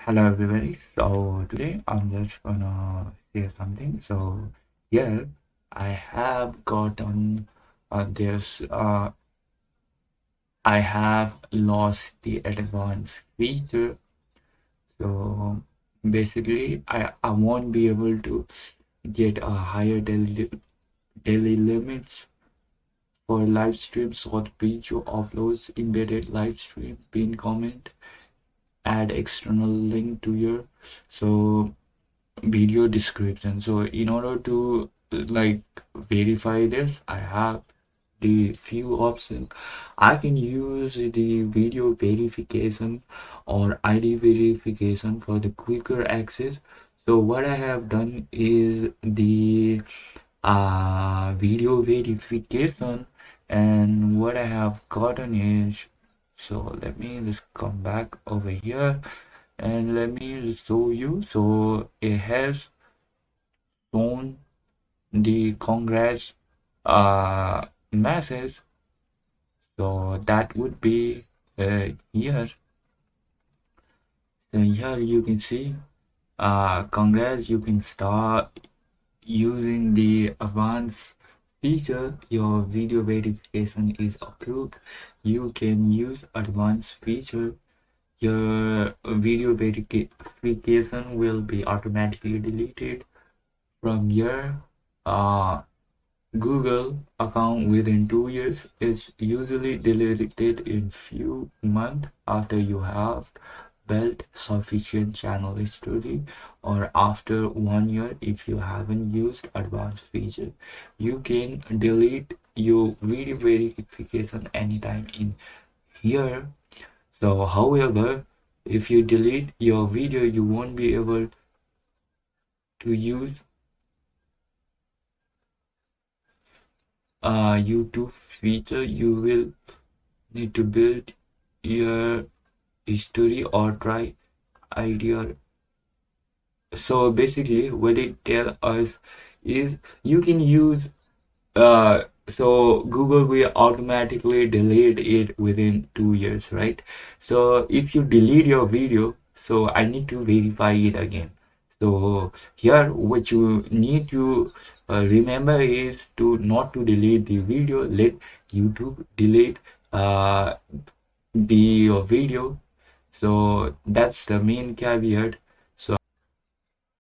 Hello everybody. So today I'm just gonna say something. So here I have gotten this I have lost the advanced feature. So basically I won't be able to get a higher daily limits for live stream, short video uploads, embedded live stream, pin comment, add external link to your so video description. So in order to like verify this, I have the few options. I can use the video verification or ID verification for the quicker access. So what I have done is the video verification, and what I have gotten is, so let me just come back over here and let me show you. So it has shown the congrats message. So that would be here. So here you can see congrats, you can start using the advanced feature. Your video verification is approved. You can use advanced feature. Your video verification will be automatically deleted from your Google account within 2 years. It's usually deleted in few months after you have built sufficient channel history, or after 1 year if you haven't used advanced feature. You can delete your video verification anytime in here. So however, if you delete your video, you won't be able to use YouTube feature. You will need to build your history or try idea. So basically what it tell us is you can use so Google will automatically delete it within 2 years, right? So if you delete your video, so I need to verify it again. So here what you need to remember is to not to delete the video. Let YouTube delete the video. So that's the main caveat.